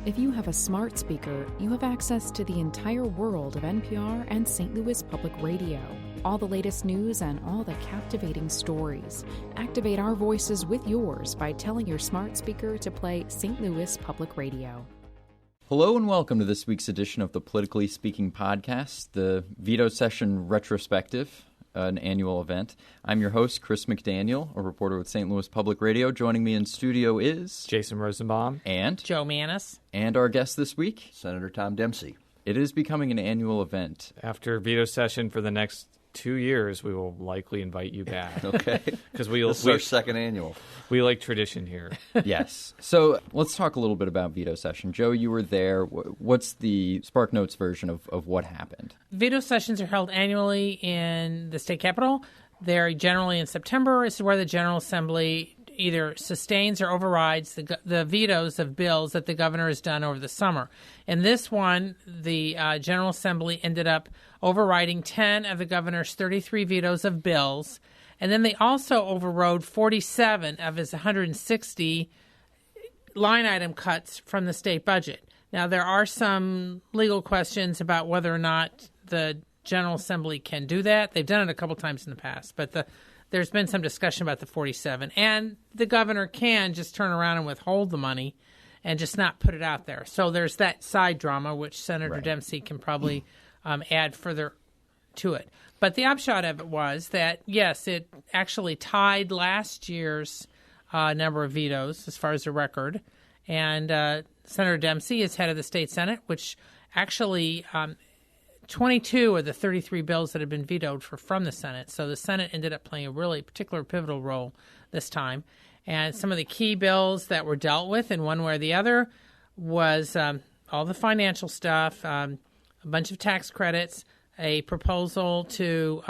If you have a smart speaker, you have access to the entire world of NPR and St. Louis Public Radio. All the latest news and all the captivating stories. Activate our voices with yours by telling your smart speaker to play St. Louis Public Radio. Hello and welcome to this week's edition of the Politically Speaking podcast, the veto session retrospective, an annual event. I'm your host, Chris McDaniel, a reporter with St. Louis Public Radio. Joining me in studio is Jason Rosenbaum and Joe Mannies. And our guest this week, Senator Tom Dempsey. It is becoming an annual event. After veto session for the next 2 years, we will likely invite you back. Okay. Because this is our second annual. We like tradition here. Yes. So let's talk a little bit about veto session. Joe, you were there. What's the Spark Notes version of what happened? Veto sessions are held annually in the state capitol. They're generally in September. This is where the General Assembly either sustains or overrides the vetoes of bills that the governor has done over the summer. In this one, the General Assembly ended up overriding 10 of the governor's 33 vetoes of bills, and then they also overrode 47 of his 160 line item cuts from the state budget. Now, there are some legal questions about whether or not the General Assembly can do that. They've done it a couple times in the past, but there's been some discussion about the 47, and the governor can just turn around and withhold the money and just not put it out there. So there's that side drama, which Senator Dempsey can probably add further to it. But the upshot of it was that, yes, it actually tied last year's number of vetoes as far as the record. And Senator Dempsey is head of the state Senate, which actually 22 of the 33 bills that had been vetoed were from the Senate. So the Senate ended up playing a really particular pivotal role this time. And some of the key bills that were dealt with in one way or the other was all the financial stuff, a bunch of tax credits, a proposal to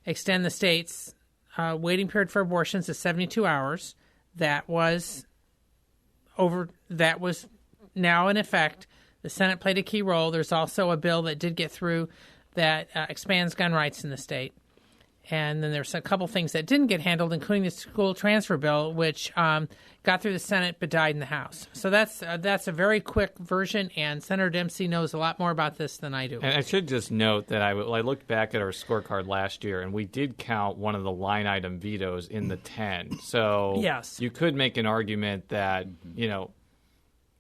extend the state's waiting period for abortions to 72 hours. That was now in effect. The Senate played a key role. There's also a bill that did get through that expands gun rights in the state. And then there's a couple things that didn't get handled, including the school transfer bill, which got through the Senate but died in the House. So that's a very quick version, and Senator Dempsey knows a lot more about this than I do. And I should just note that I looked back at our scorecard last year, and we did count one of the line item vetoes in the 10. So yes, you could make an argument that,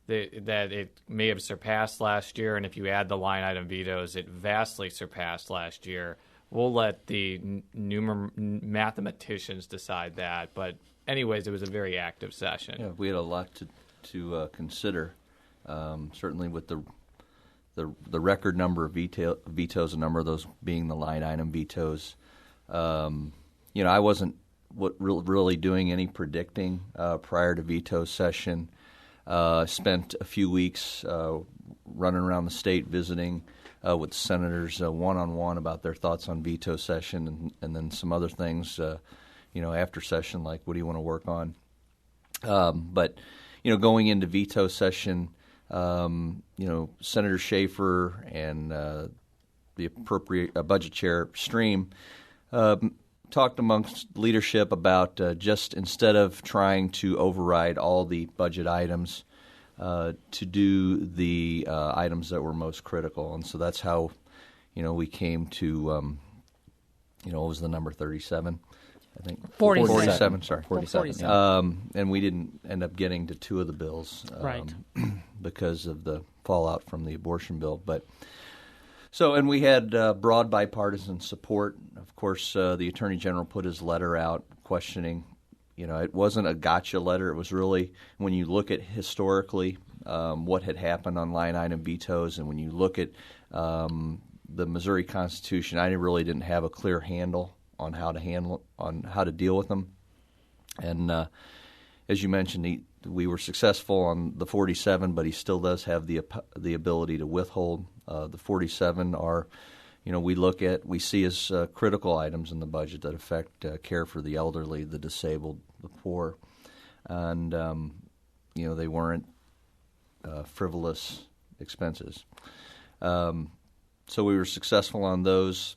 that it may have surpassed last year, and if you add the line item vetoes, it vastly surpassed last year. We'll let the mathematicians decide that. But anyways, it was a very active session. Yeah, we had a lot to consider, certainly with the record number of vetoes, a number of those being the line item vetoes. I wasn't really doing any predicting prior to veto session. Spent a few weeks running around the state visiting with senators one-on-one about their thoughts on veto session and then some other things, after session, like what do you want to work on. But going into veto session, Senator Schaefer and the appropriate budget chair Stream talked amongst leadership about just instead of trying to override all the budget items, to do the items that were most critical. And so that's how, we came to, what was the number, 37? I think 47. Sorry, 47. And we didn't end up getting to two of the bills because of the fallout from the abortion bill. And we had broad bipartisan support. Of course, the Attorney General put his letter out questioning. It wasn't a gotcha letter. It was really, when you look at historically what had happened on line item vetoes, and when you look at the Missouri Constitution, I really didn't have a clear handle on how to deal with them. And as you mentioned, we were successful on the 47, but he still does have the ability to withhold. The 47 are, we see as critical items in the budget that affect care for the elderly, the disabled, the poor, and they weren't frivolous expenses. So we were successful on those.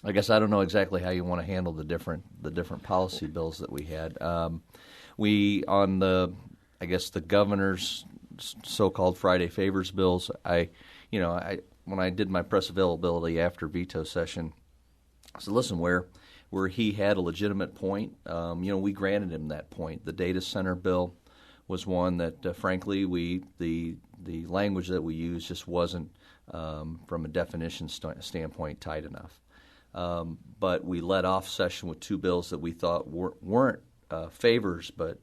I guess I don't know exactly how you want to handle the different policy bills that we had. We on the governor's so-called Friday favors bills. When I did my press availability after veto session, I said, listen, where he had a legitimate point, we granted him that point. The data center bill was one that, frankly, the language that we used just wasn't, from a definition standpoint, tight enough. But we led off session with two bills that we thought weren't favors, but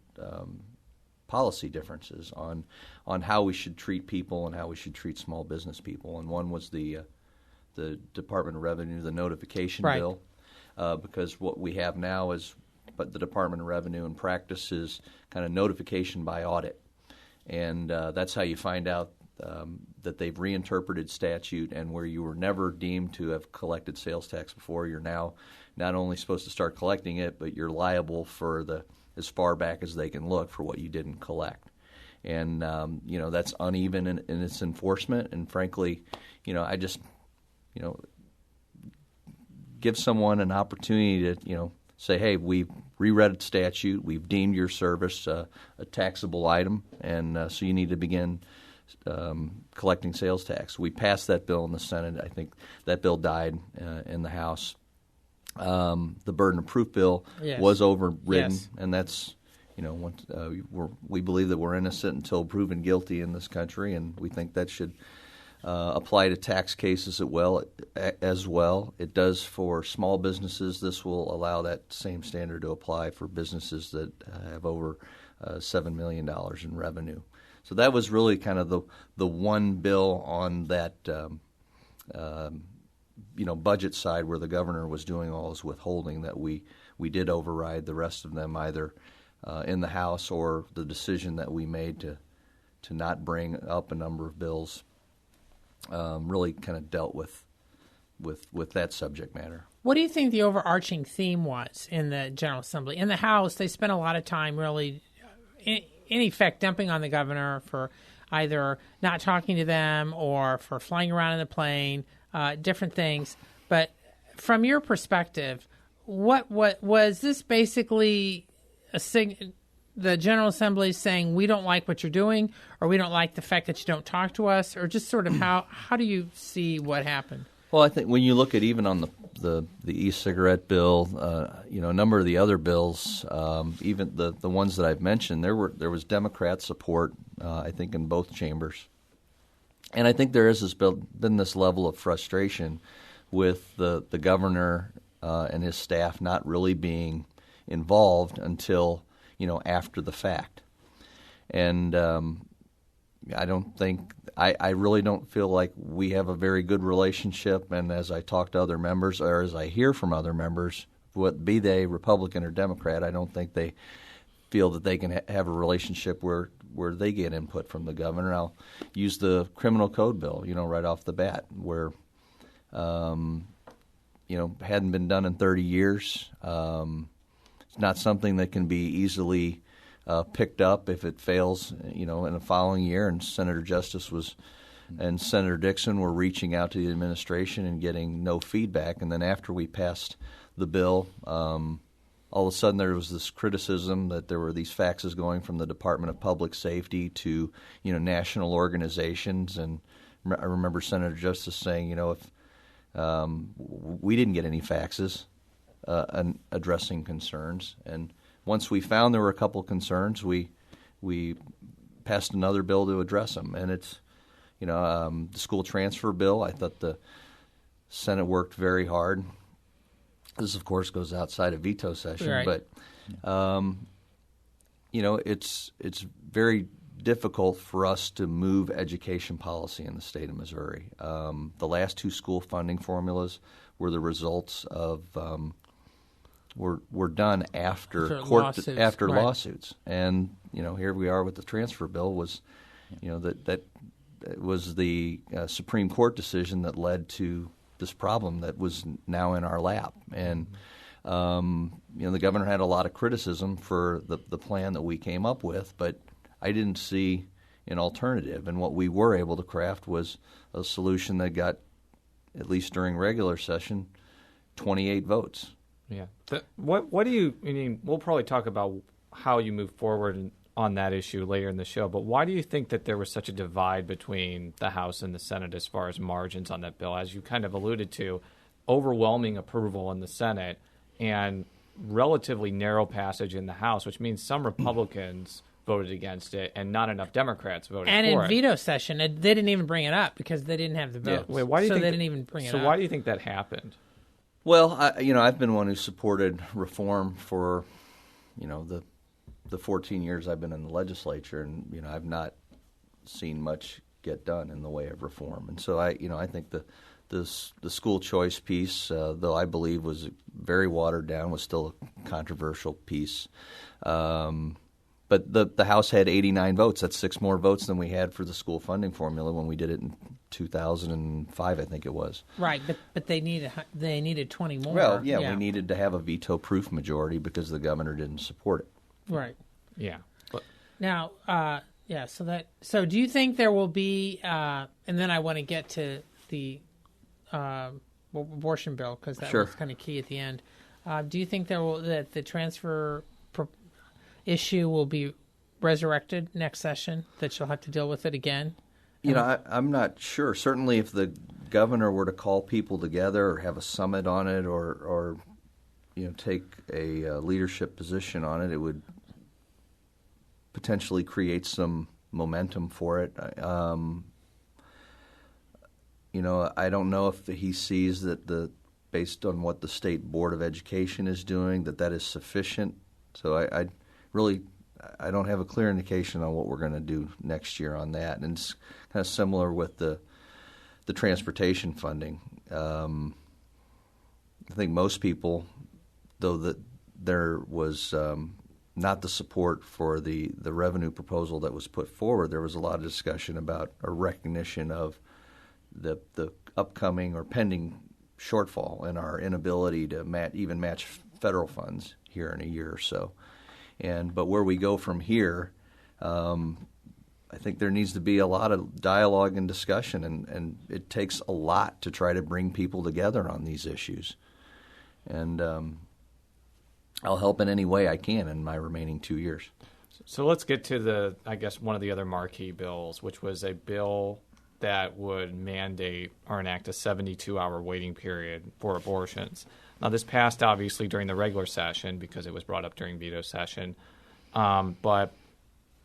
policy differences on how we should treat people and how we should treat small business people. And one was the Department of Revenue, the notification bill, because what we have now is, but the Department of Revenue in practice is kind of notification by audit, and that's how you find out that they've reinterpreted statute, and where you were never deemed to have collected sales tax before, you're now not only supposed to start collecting it, but you're liable for as far back as they can look for what you didn't collect. And, that's uneven in its enforcement. And frankly, I just, give someone an opportunity to, say, hey, we've reread statute, we've deemed your service a taxable item, and so you need to begin collecting sales tax. We passed that bill in the Senate. I think that bill died in the House. The burden of proof bill was overridden, and that's, we believe that we're innocent until proven guilty in this country, and we think that should apply to tax cases as well. It does for small businesses. This will allow that same standard to apply for businesses that have over $7 million in revenue. So that was really kind of the one bill on that budget side where the governor was doing all his withholding that we did override. The rest of them either in the House or the decision that we made to not bring up a number of bills really kind of dealt with that subject matter. What do you think the overarching theme was in the General Assembly? In the House, they spent a lot of time really, in effect, dumping on the governor for either not talking to them or for flying around in the plane, different things. But from your perspective, what was this basically the General Assembly saying we don't like what you're doing, or we don't like the fact that you don't talk to us, or just sort of how do you see what happened? Well, I think when you look at even on the e-cigarette bill, a number of the other bills, even the ones that I've mentioned, there was Democrat support, I think, in both chambers, and I think there has been this level of frustration with the governor and his staff not really being involved until after the fact, and I really don't feel like we have a very good relationship. And as I talk to other members, or as I hear from other members, be they Republican or Democrat, I don't think they feel that they can have a relationship where they get input from the governor. I'll use the criminal code bill, right off the bat, where hadn't been done in 30 years. It's not something that can be easily picked up if it fails, in the following year. And Senator Justice and Senator Dixon were reaching out to the administration and getting no feedback. And then after we passed the bill, all of a sudden there was this criticism that there were these faxes going from the Department of Public Safety to, national organizations. And I remember Senator Justice saying, if we didn't get any faxes addressing concerns. And once we found there were a couple concerns, we passed another bill to address them. And it's, the school transfer bill, I thought the Senate worked very hard. This, of course, goes outside of veto session, right. But it's very difficult for us to move education policy in the state of Missouri. The last two school funding formulas were the results of were done after lawsuits, and here we are with the transfer bill. Was that was the Supreme Court decision that led to this problem that was now in our lap, and the governor had a lot of criticism for the plan that we came up with, but I didn't see an alternative, and what we were able to craft was a solution that got, at least during regular session, 28 votes. Yeah. What do you mean? We'll probably talk about how you move forward on that issue later in the show, but why do you think that there was such a divide between the House and the Senate as far as margins on that bill? As you kind of alluded to, overwhelming approval in the Senate and relatively narrow passage in the House, which means some Republicans voted against it and not enough Democrats voted for it. And in veto session, they didn't even bring it up because they didn't have the votes. Wait, why do you think they didn't even bring it up. So why do you think that happened? Well, I've been one who supported reform for, the 14 years I've been in the legislature, and I've not seen much get done in the way of reform. And so I think the school choice piece, though I believe was very watered down, was still a controversial piece. But the House had 89 votes. That's 6 more votes than we had for the school funding formula when we did it in 2005, I think it was. Right, but they needed 20 more. Well, yeah, we needed to have a veto-proof majority because the governor didn't support it. Right. Yeah. But now, So do you think there will be? And then I want to get to the abortion bill because that was kind of key at the end. Do you think that the transfer issue will be resurrected next session? That you'll have to deal with it again? I'm not sure. Certainly, if the governor were to call people together or have a summit on it, or take a leadership position on it, it would potentially create some momentum for it. I don't know if he sees that based on what the State Board of Education is doing, that is sufficient. So I don't have a clear indication on what we're going to do next year on that. And it's kind of similar with the transportation funding. I think most people, though that there was not the support for the revenue proposal that was put forward, there was a lot of discussion about a recognition of the upcoming or pending shortfall in our inability to match federal funds here in a year or so. But where we go from here, I think there needs to be a lot of dialogue and discussion, and it takes a lot to try to bring people together on these issues. And I'll help in any way I can in my remaining 2 years. So let's get to one of the other marquee bills, which was a bill that would mandate or enact a 72-hour waiting period for abortions. Now, this passed, obviously, during the regular session because it was brought up during veto session. But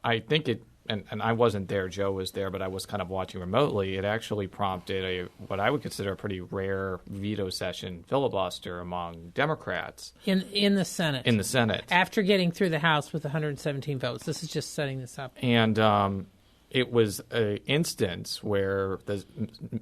I think and I wasn't there, Joe was there, but I was kind of watching remotely. It actually prompted what I would consider a pretty rare veto session filibuster among Democrats. In the Senate. In the Senate. After getting through the House with 117 votes. This is just setting this up. And it was an instance where the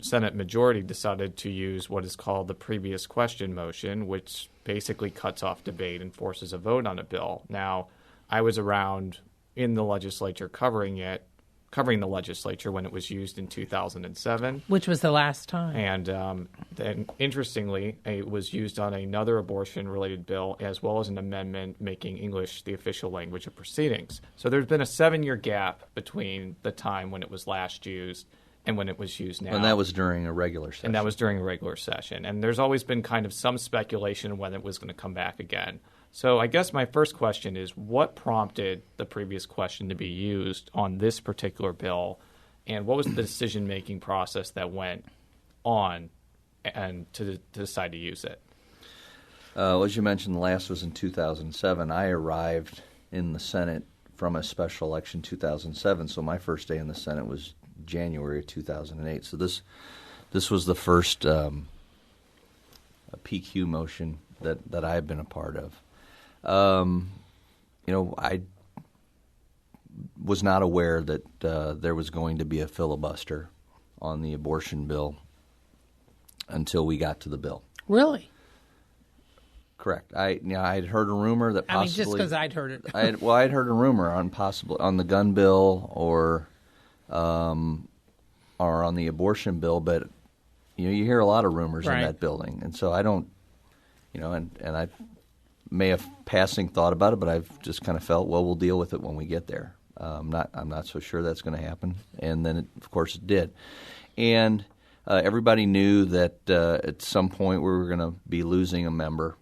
Senate majority decided to use what is called the previous question motion, which basically cuts off debate and forces a vote on a bill. Now, I was around in the legislature covering the legislature when it was used in 2007. Which was the last time. And then, interestingly, it was used on another abortion-related bill as well as an amendment making English the official language of proceedings. So there's been a 7-year gap between the time when it was last used and when it was used now. And that was during a regular session. And that was during a regular session. And there's always been kind of some speculation when it was going to come back again. So I guess my first question is, what prompted the previous question to be used on this particular bill, and what was the decision-making process that went on and to decide to use it? As you mentioned, the last was in 2007. I arrived in the Senate from a special election 2007, so my first day in the Senate was January of 2008. So this was the first PQ motion that I've been a part of. I was not aware that there was going to be a filibuster on the abortion bill until we got to the bill. Really? Correct. I'd heard a rumor that possibly. Just because I'd heard it. I'd heard a rumor on the gun bill or on the abortion bill, but you hear a lot of rumors in that building, and so I don't, and I may have passing thought about it, but I've just kind of felt, well, we'll deal with it when we get there. I'm not so sure that's going to happen, and then of course it did, and everybody knew that at some point we were going to be losing a member,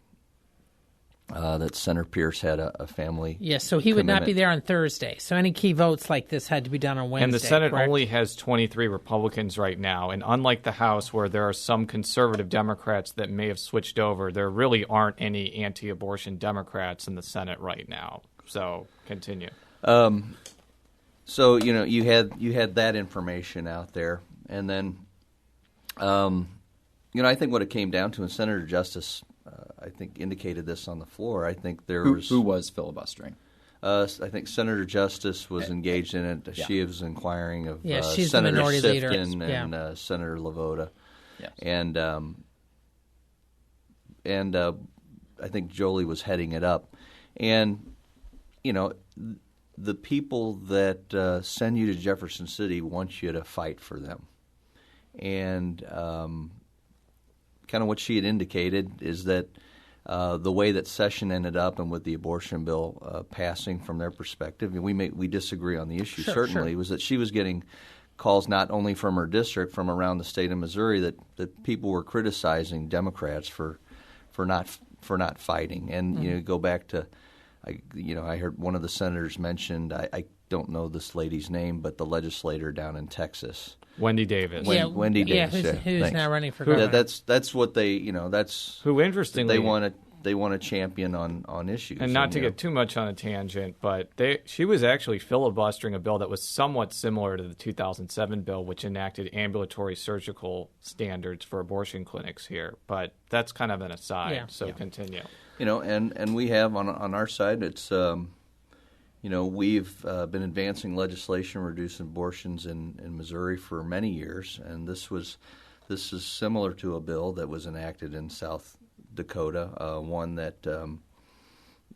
that Senator Pierce had a family. Yes, so he would not be commitment. there on Thursday. So any key votes like this had to be done on Wednesday. And the Senate correct? only has 23 Republicans right now. And unlike the House, where there are some conservative Democrats that may have switched over, there really aren't any anti-abortion Democrats in the Senate right now. So continue. So you had that information out there, and then I think what it came down to, and Senator Justice I think indicated this on the floor. I think there was who was filibustering. I think Senator Justice was engaged in it. Yeah. She was inquiring of she's Senator the minority leader. Sifton Yeah. and Senator Lavoda, Yes. and I think Jolie was heading it up. And the people that send you to Jefferson City want you to fight for them, and kind of what she had indicated is that the way that session ended up and with the abortion bill passing from their perspective, and we disagree on the issue, certainly, was that she was getting calls not only from her district, from around the state of Missouri, that people were criticizing Democrats for not fighting. And go back to, I heard one of the senators mentioned, I don't know this lady's name, but the legislator down in Texas. Wendy Davis. Wendy Davis. Who's Thanks. now running for governor. That's what they that's Who interestingly they want to champion on issues. And not to get too much on a tangent, but she was actually filibustering a bill that was somewhat similar to the 2007 bill, which enacted ambulatory surgical standards for abortion clinics here. But that's kind of an aside, continue. And we have on our side, it's we've been advancing legislation reducing abortions in Missouri for many years, and this is similar to a bill that was enacted in South Dakota, one that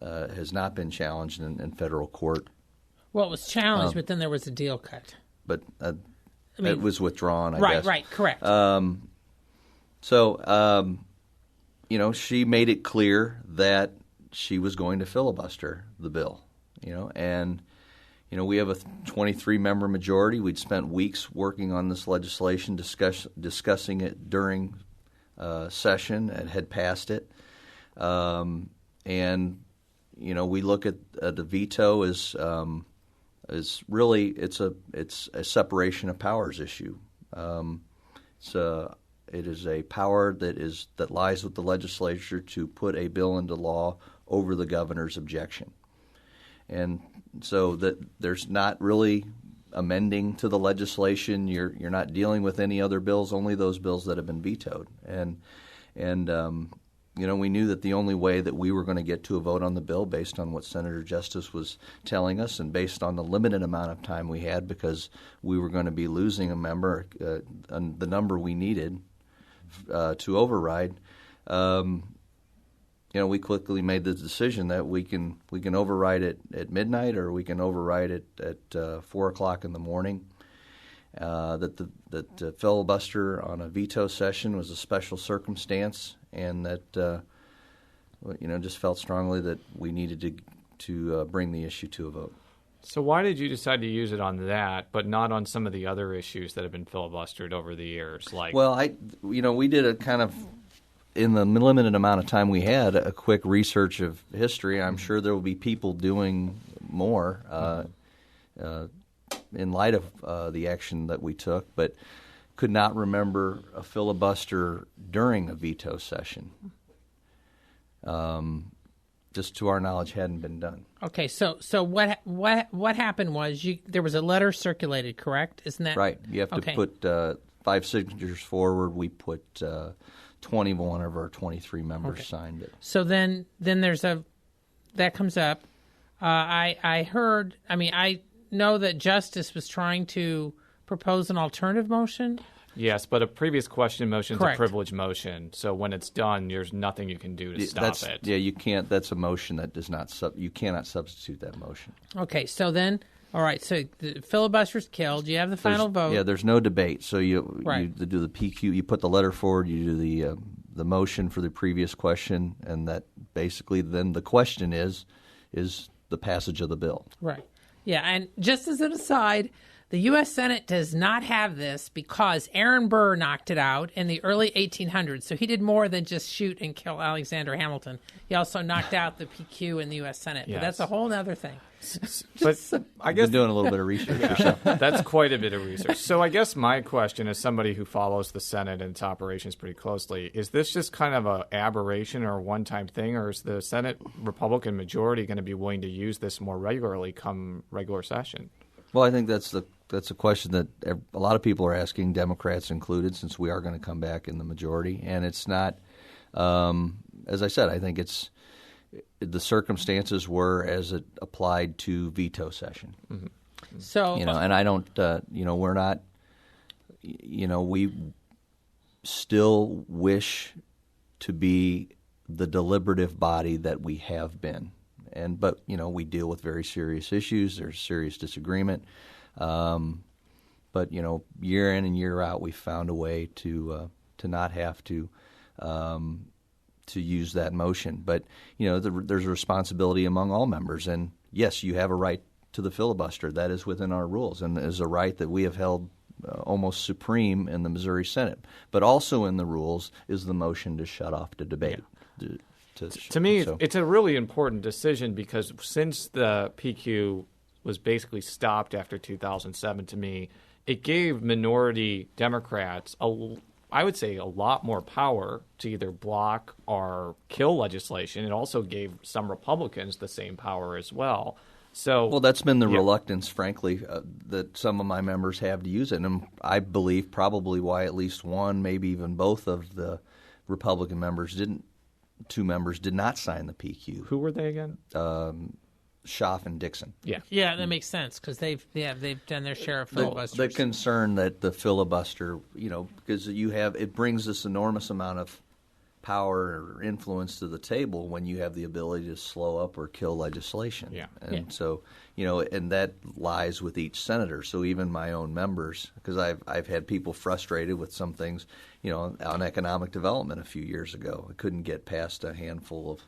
has not been challenged in federal court. Well, it was challenged, but then there was a deal cut. But it was withdrawn, I guess. Right, correct. She made it clear that she was going to filibuster the bill, and we have a 23-member majority. We'd spent weeks working on this legislation, discussing it during session, and had passed it. We look at the veto as really it's a separation of powers issue. It is a power that lies with the legislature to put a bill into law over the governor's objection, and so that there's not really amending to the legislation. You're not dealing with any other bills, only those bills that have been vetoed. And we knew that the only way that we were going to get to a vote on the bill, based on what Senator Justice was telling us, and based on the limited amount of time we had, because we were going to be losing a member, the number we needed to override. We quickly made the decision that we can override it at midnight, or we can override it at 4 o'clock in the morning. That the filibuster on a veto session was a special circumstance, and that just felt strongly that we needed to bring the issue to a vote. So why did you decide to use it on that, but not on some of the other issues that have been filibustered over the years? We did a kind of, in the limited amount of time we had, a quick research of history. I'm sure there will be people doing more in light of the action that we took, but could not remember a filibuster during a veto session. Just to our knowledge, hadn't been done. Okay, so what happened was there was a letter circulated, correct? Isn't that right? You have to put 5 signatures forward. We put 21 of our 23 members signed it. So then there's that comes up. I know that Justice was trying to propose an alternative motion. Yes, but a previous question motion is Correct. a privilege motion. So when it's done, there's nothing you can do to stop it. Yeah, you can't. That's a motion that does not. You cannot substitute that motion. Okay, so then, all right. So the filibuster's killed. You have the final vote. Yeah, there's no debate. So you do the PQ. You put the letter forward. You do the motion for the previous question, and that basically then the question is the passage of the bill. Right. Yeah, and just as an aside, The U.S. Senate does not have this because Aaron Burr knocked it out in the early 1800s. So he did more than just shoot and kill Alexander Hamilton. He also knocked out the PQ in the U.S. Senate. Yes. But that's a whole other thing. But I guess Been doing a little bit of research yourself. that's quite a bit of research. So I guess my question, as somebody who follows the Senate and its operations pretty closely, is this just kind of an aberration or a one-time thing, or is the Senate Republican majority going to be willing to use this more regularly come regular session? Well, I think that's a question that a lot of people are asking, Democrats included, since we are going to come back in the majority. And it's not, as I said, I think the circumstances were as it applied to veto session. Mm-hmm. So, And I don't, we're not, we still wish to be the deliberative body that we have been. But we deal with very serious issues. There's serious disagreement. But year in and year out, we found a way to not have to use that motion. But there's a responsibility among all members. And yes, you have a right to the filibuster. That is within our rules, and is a right that we have held almost supreme in the Missouri Senate. But also in the rules is the motion to shut off the debate. Yeah. To me, it's a really important decision because since the PQ was basically stopped after 2007, to me, it gave minority Democrats, I would say, a lot more power to either block or kill legislation. It also gave some Republicans the same power as well. So, that's been the reluctance, frankly, that some of my members have to use it. And I believe probably why at least one, maybe even both of the Republican members two members did not sign the PQ. Who were they again? Schaaf and Dixon. Yeah, that makes sense because they've done their share of filibusters. The concern that the filibuster, because it brings this enormous amount of power or influence to the table when you have the ability to slow up or kill legislation. Yeah. So, and that lies with each senator. So even my own members, because I've had people frustrated with some things, on economic development a few years ago. I couldn't get past a handful of,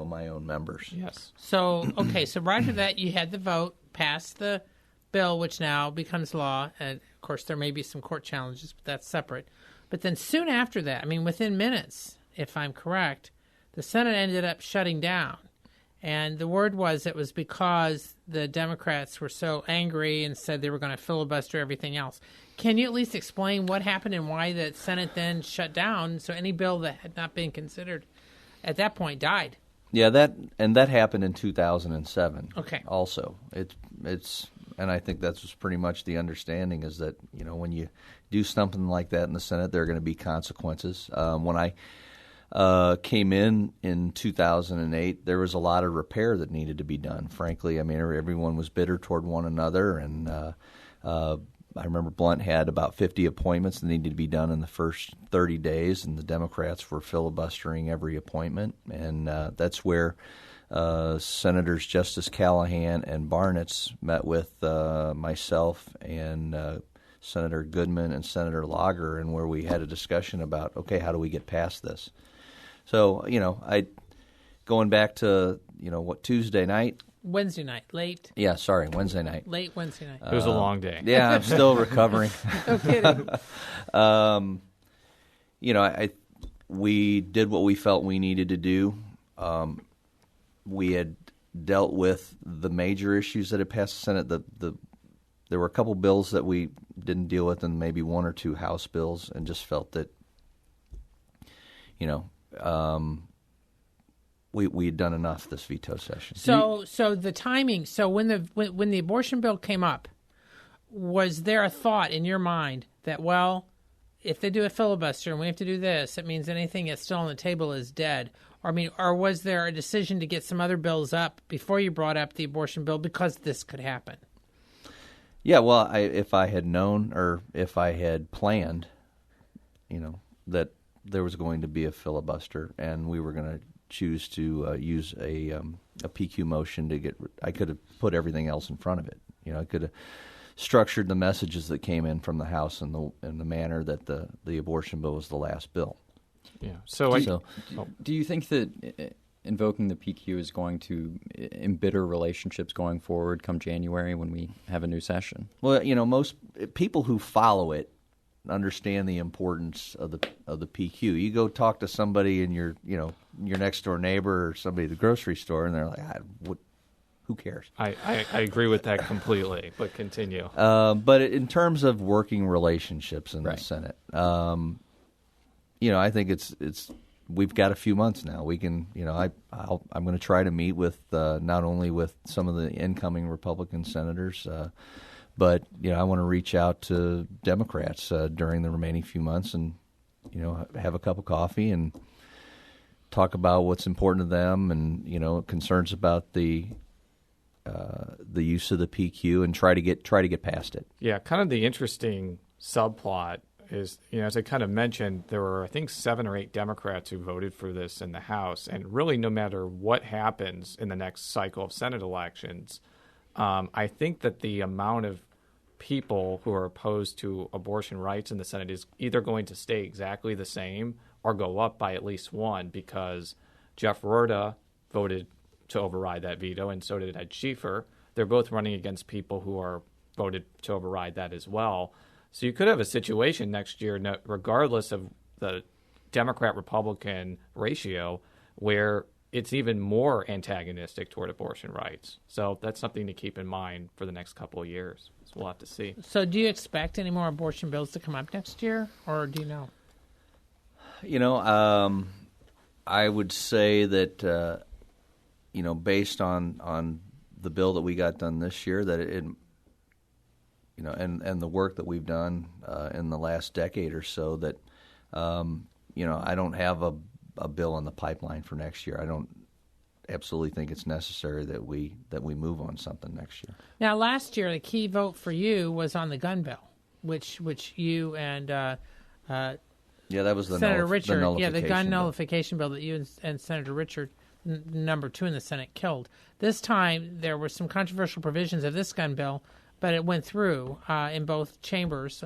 my own members. Yes. So, so right after that, you had the vote, passed the bill, which now becomes law. And, of course, there may be some court challenges, but that's separate. But then soon after that, within minutes, if I'm correct, the Senate ended up shutting down. And the word was it was because the Democrats were so angry and said they were going to filibuster everything else. Can you at least explain what happened and why the Senate then shut down so any bill that had not been considered at that point died? Yeah, that happened in 2007. Okay. Also, it's and I think that's pretty much the understanding is that when you do something like that in the Senate, there are going to be consequences. When I came in 2008, there was a lot of repair that needed to be done. Frankly, everyone was bitter toward one another, and I remember Blunt had about 50 appointments that needed to be done in the first 30 days, and the Democrats were filibustering every appointment, and that's where Senators Justice Callahan and Barnitz met with myself and Senator Goodman and Senator Lager, and where we had a discussion about, okay, how do we get past this? So, going back to, Tuesday night? Wednesday night, late. Yeah, sorry, Wednesday night. Late Wednesday night. It was a long day. Yeah, I'm still recovering. No kidding. We did what we felt we needed to do. We had dealt with the major issues that had passed the Senate. There were a couple bills that we didn't deal with, and maybe one or two House bills, and just felt that, we had done enough this veto session. So the timing. So when the abortion bill came up, was there a thought in your mind that, well, if they do a filibuster and we have to do this, it means anything that's still on the table is dead? Or was there a decision to get some other bills up before you brought up the abortion bill because this could happen? Yeah, well, if I had known or if I had planned, that there was going to be a filibuster and we were going to choose to use a PQ motion to get, I could have put everything else in front of it. I could have structured the messages that came in from the House in the manner that the abortion bill was the last bill. Yeah. Do you think that invoking the PQ is going to embitter relationships going forward come January when we have a new session? Well, most people who follow it understand the importance of the PQ. You go talk to somebody in your next door neighbor or somebody at the grocery store, and they're like, who cares? I agree with that completely, but continue. But in terms of working relationships in Right. the Senate, I think it's we've got a few months now. We can, I'm going to try to meet with not only with some of the incoming Republican senators, but I want to reach out to Democrats during the remaining few months and have a cup of coffee and talk about what's important to them and concerns about the use of the PQ and try to get past it. Yeah, kind of the interesting subplot is, as I kind of mentioned, there were, I think, 7 or 8 Democrats who voted for this in the House. And really, no matter what happens in the next cycle of Senate elections, I think that the amount of people who are opposed to abortion rights in the Senate is either going to stay exactly the same or go up by at least 1, because Jeff Roorda voted to override that veto, and so did Ed Schieffer. They're both running against people who are voted to override that as well. So you could have a situation next year, regardless of the Democrat-Republican ratio, where it's even more antagonistic toward abortion rights. So that's something to keep in mind for the next couple of years. So we'll have to see. So do you expect any more abortion bills to come up next year, or do you know? I would say that, based on the bill that we got done this year, that it and the work that we've done in the last decade or so, that I don't have a bill in the pipeline for next year. I don't absolutely think it's necessary that we move on something next year. Now, last year, the key vote for you was on the gun bill, which you and that was the Senator Richard, nullification the gun bill. nullification bill that you and Senator Richard, number 2 in the Senate, killed. This time, there were some controversial provisions of this gun bill, but it went through in both chambers.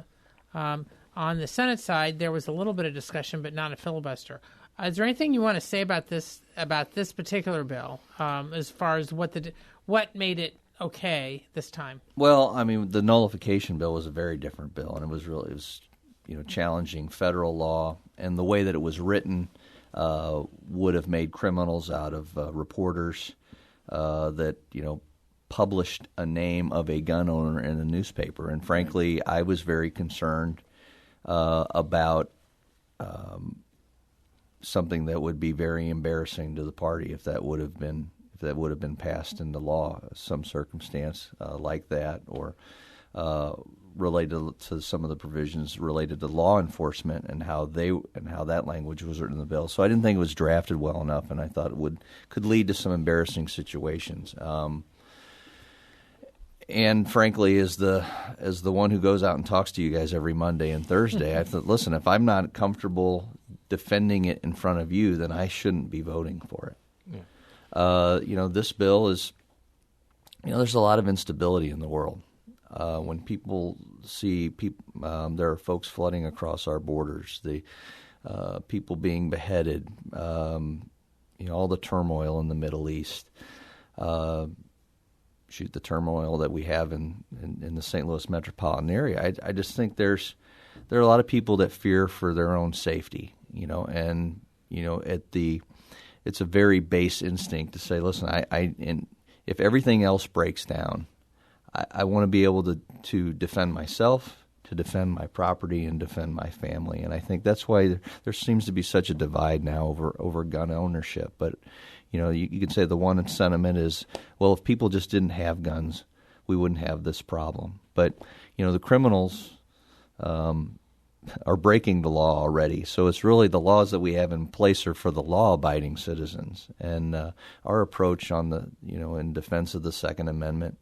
On the Senate side, there was a little bit of discussion, but not a filibuster. Is there anything you want to say about this particular bill, as far as what made it okay this time? Well, I mean, the nullification bill was a very different bill, and it was challenging federal law, and the way that it was written would have made criminals out of reporters that published a name of a gun owner in a newspaper. And frankly, I was very concerned about something that would be very embarrassing to the party if that would have been passed into law, some circumstance like that, or related to some of the provisions related to law enforcement and how that language was written in the bill. So I didn't think it was drafted well enough, and I thought it could lead to some embarrassing situations. And frankly, as the one who goes out and talks to you guys every Monday and Thursday, I thought, listen, if I'm not comfortable defending it in front of you, then I shouldn't be voting for it. Yeah. This bill is, there's a lot of instability in the world. When people see there are folks flooding across our borders, the people being beheaded, all the turmoil in the Middle East, the turmoil that we have in the St. Louis metropolitan area. I just think there are a lot of people that fear for their own safety, and it's a very base instinct to say, listen, if everything else breaks down, I want to be able to defend myself, to defend my property, and defend my family. And I think that's why there seems to be such a divide now over gun ownership. But you can say the one sentiment is, well, if people just didn't have guns, we wouldn't have this problem. But the criminals are breaking the law already. So it's really the laws that we have in place are for the law-abiding citizens. And our approach on in defense of the Second Amendment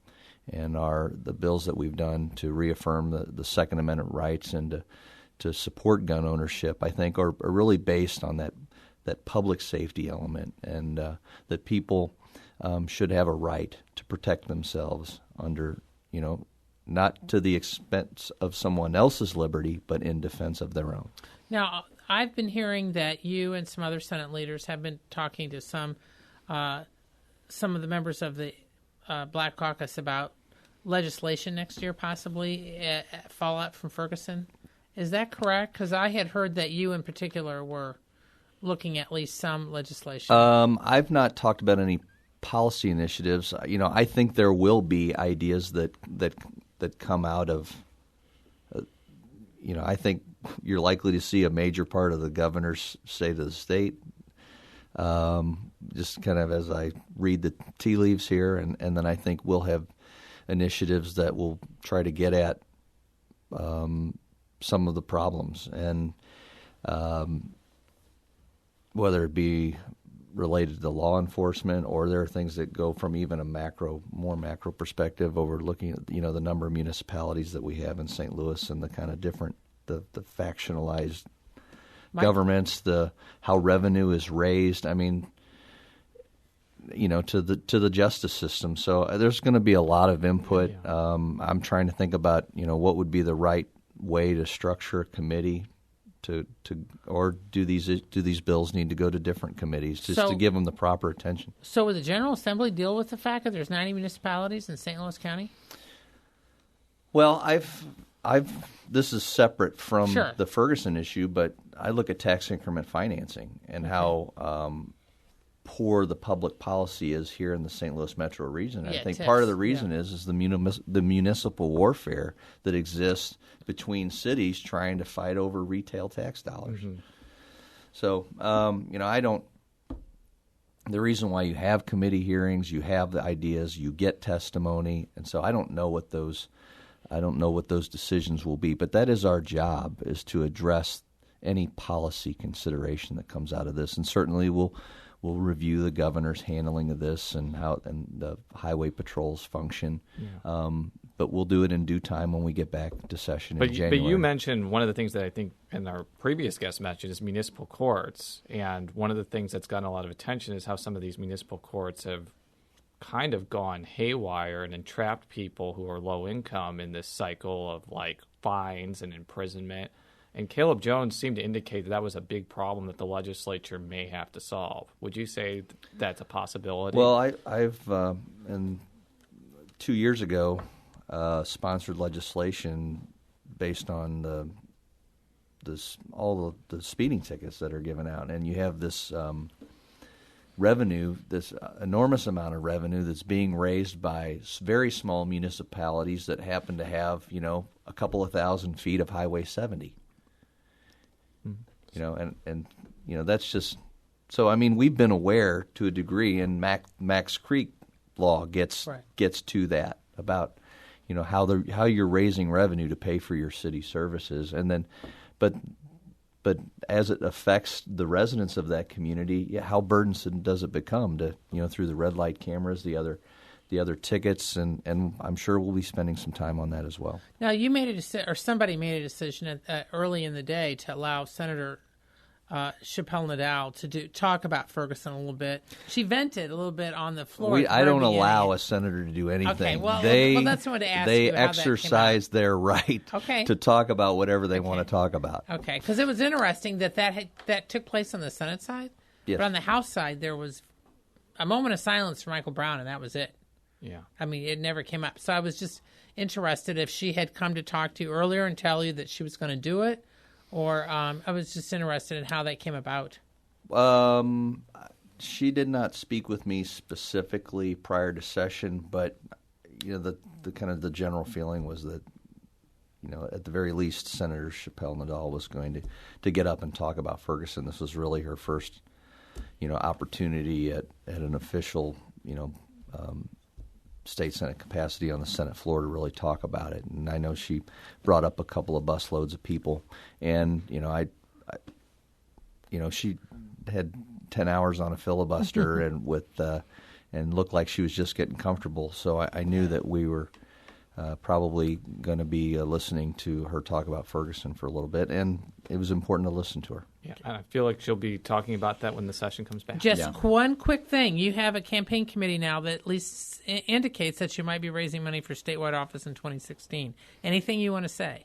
and the bills that we've done to reaffirm the Second Amendment rights and to support gun ownership, I think, are really based on that public safety element, and that people should have a right to protect themselves under, not to the expense of someone else's liberty, but in defense of their own. Now, I've been hearing that you and some other Senate leaders have been talking to some some of the members of the Black Caucus about legislation next year, possibly fallout from Ferguson. Is that correct? Because I had heard that you in particular were looking at least some legislation. I've not talked about any policy initiatives. I think there will be ideas that come out of. I think you're likely to see a major part of the governor's state of the state. Just kind of as I read the tea leaves here, and then I think we'll have initiatives that will try to get at some of the problems, and whether it be related to law enforcement, or there are things that go from even a more macro perspective over looking at the number of municipalities that we have in St. Louis and the kind of different the factionalized governments, how revenue is raised. I mean, to the justice system. So there's going to be a lot of input. Yeah. I'm trying to think about what would be the right way to structure a committee. Or do these bills need to go to different committees to give them the proper attention? So would the General Assembly deal with the fact that there's 90 municipalities in St. Louis County? Well, this is separate from Sure. the Ferguson issue, but I look at tax increment financing and how poor the public policy is here in the St. Louis metro region. I think part of the reason is the municipal warfare that exists between cities trying to fight over retail tax dollars. Mm-hmm. So, I don't. The reason why you have committee hearings, you have the ideas, you get testimony, and so I don't know what those decisions will be. But that is our job: is to address any policy consideration that comes out of this, and certainly we'll review the governor's handling of this and how the highway patrols function. Yeah. But we'll do it in due time when we get back to session in January. But you mentioned one of the things that I think and our previous guest mentioned is municipal courts. And one of the things that's gotten a lot of attention is how some of these municipal courts have kind of gone haywire and entrapped people who are low income in this cycle of like fines and imprisonment. And Caleb Jones seemed to indicate that was a big problem that the legislature may have to solve. Would you say that's a possibility? Well, I've 2 years ago sponsored legislation based on all the speeding tickets that are given out, and you have this revenue, this enormous amount of revenue that's being raised by very small municipalities that happen to have a couple of thousand feet of Highway 70. And that's just so. I mean, we've been aware to a degree, and Max Creek law gets to that about how you're raising revenue to pay for your city services, and then, but as it affects the residents of that community, how burdensome does it become to through the red light cameras, the other tickets, and I'm sure we'll be spending some time on that as well. Now, you made a decision, or somebody made a decision early in the day to allow Senator Chappelle Nadal to talk about Ferguson a little bit. She vented a little bit on the floor. I don't allow a senator to do anything. Okay, well, that's what I wanted to ask you. They exercise their right to talk about whatever they want to talk about. Okay, because it was interesting that took place on the Senate side. Yes. But on the House side, there was a moment of silence for Michael Brown, and that was it. Yeah. I mean, it never came up. So I was just interested if she had come to talk to you earlier and tell you that she was going to do it, or I was just interested in how that came about. She did not speak with me specifically prior to session, but the kind of the general feeling was that at the very least, Senator Chappelle Nadal was going to get up and talk about Ferguson. This was really her first opportunity at an official state Senate capacity on the Senate floor to really talk about it. And I know she brought up a couple of busloads of people, and she had 10 hours on a filibuster and looked like she was just getting comfortable. So I knew that we were probably going to be listening to her talk about Ferguson for a little bit, and it was important to listen to her. Yeah, I feel like she'll be talking about that when the session comes back. Just one quick thing. You have a campaign committee now that at least indicates that you might be raising money for statewide office in 2016. Anything you want to say?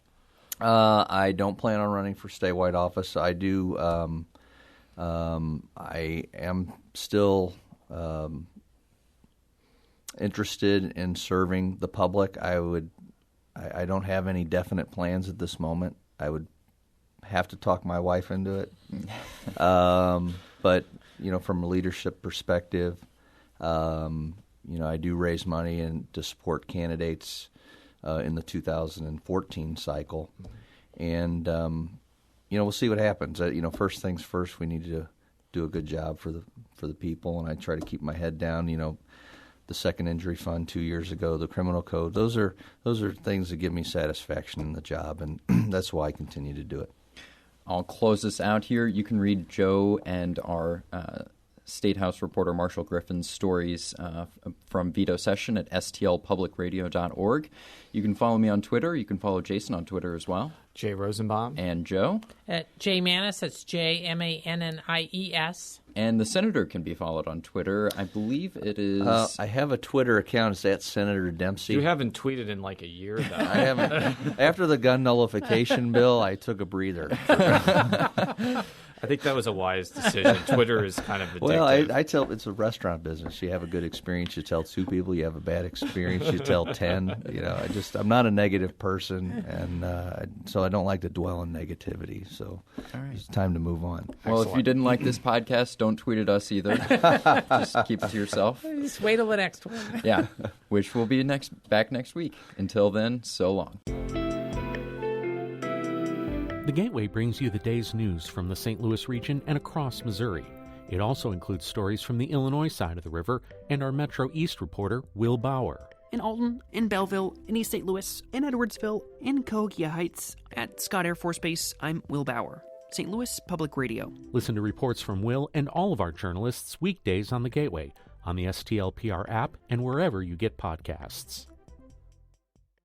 I don't plan on running for statewide office. I do. I am still interested in serving the public. I don't have any definite plans at this moment. I would have to talk my wife into it. But, from a leadership perspective, I do raise money to support candidates in the 2014 cycle. And, we'll see what happens. First things first, we need to do a good job for the people, and I try to keep my head down. The second injury fund 2 years ago, the criminal code. Those are things that give me satisfaction in the job, and that's why I continue to do it. I'll close this out here. You can read Joe and our State House reporter Marshall Griffin's stories from Veto Session at stlpublicradio.org. You can follow me on Twitter. You can follow Jason on Twitter as well. Jay Rosenbaum. And Joe. At Jay Mannies, that's JMANNIES. And the Senator can be followed on Twitter. I believe it is... I have a Twitter account. It's at Senator Dempsey. You haven't tweeted in like a year, though. I haven't. After the gun nullification bill, I took a breather. I think that was a wise decision. Twitter is kind of addictive. Well, I tell it's a restaurant business. You have a good experience, you tell 2 people. You have a bad experience, you tell 10. I'm not a negative person, and so I don't like to dwell on negativity. So It's time to move on. Well, if you didn't like this podcast, don't tweet at us either. Just keep it to yourself. Just wait till the next one. Yeah, which will be back next week. Until then, so long. The Gateway brings you the day's news from the St. Louis region and across Missouri. It also includes stories from the Illinois side of the river and our Metro East reporter, Will Bauer. In Alton, in Belleville, in East St. Louis, in Edwardsville, in Cahokia Heights, at Scott Air Force Base, I'm Will Bauer. St. Louis Public Radio. Listen to reports from Will and all of our journalists weekdays on the Gateway, on the STLPR app, and wherever you get podcasts.